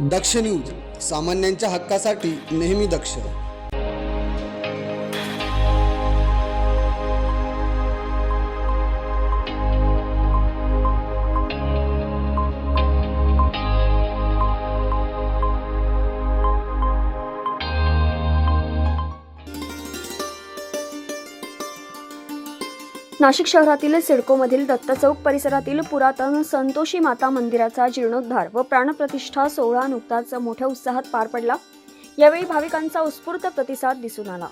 दक्ष news, सामान्यांच्या हक्कासाठी नेहमी दक्ष. नाशिक शहरातील सिडकोमधील दत्त चौक परिसरातील पुरातन संतोषी माता मंदिराचा जीर्णोद्धार व प्राणप्रतिष्ठा सोहळा नुकताच मोठ्या उत्साहात पार पडला. यावेळी भाविकांचा उत्स्फूर्त प्रतिसाद दिसून आला.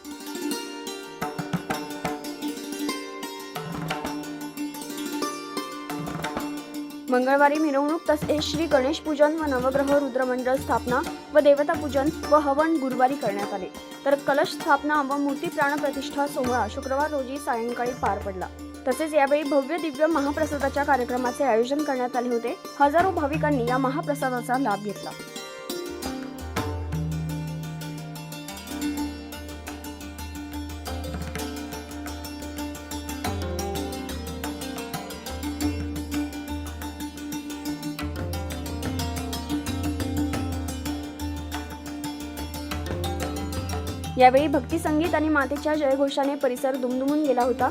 मंगळवारी मिरवणूक तसेच श्री गणेश पूजन व नवग्रह रुद्रमंडळ स्थापना व देवता पूजन व हवन गुरुवारी करण्यात आले, तर कलश स्थापना व मूर्ती प्राणप्रतिष्ठा सोहळा शुक्रवार रोजी सायंकाळी पार पडला. तसेच यावेळी भव्य दिव्य महाप्रसादाच्या कार्यक्रमाचे आयोजन करण्यात आले होते. हजारो भाविकांनी या महाप्रसादाचा लाभ घेतला. यावेळी भक्ती संगीत आणि मातेच्या जयघोषाने परिसर दुमदुमून गेला होता.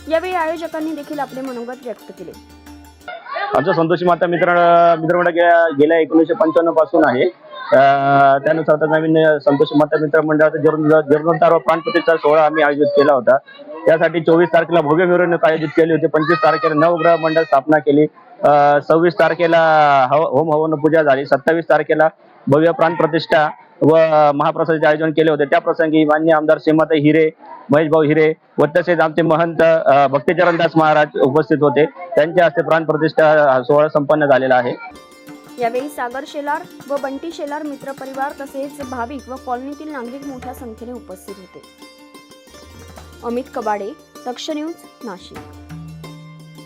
यावेळी आयोजकांनी देखील आपले मनोगत व्यक्त केले. आमचा संतोषी माता मित्रमंडळ गेल्या 1995 पासून आहे. त्यानुसार आता नवीन संतोषी माता मित्रमंडळाचा जीर्णोद्धार व प्राणप्रतिष्ठा सोहळा आम्ही आयोजित केला होता. त्यासाठी 24 तारखेला भव्य मिरवणूक आयोजित केली होती. 25 तारखेला नवग्रह मंडळ स्थापना केली. 26 तारखेला होम हवन पूजा झाली. 27 तारखेला भव्य प्राणप्रतिष्ठा व महाप्रसादाचे आयोजन केले होते. त्या प्रसंगी माननीय आमदार श्रीमती हिरे, महेश भाऊ हिरे व तसेच आमचे महंत भक्तीचरणदास महाराज उपस्थित होते. त्यांच्या हस्ते प्राणप्रतिष्ठा सोहळा संपन्न झालेला आहे. यावेळी सागर शेलार व बंटी शेलार मित्र परिवार तसेच भाविक व कॉलनीतील नागरिक मोठ्या संख्येने उपस्थित होते. अमित कबाडे, दक्ष न्यूज, नाशिक.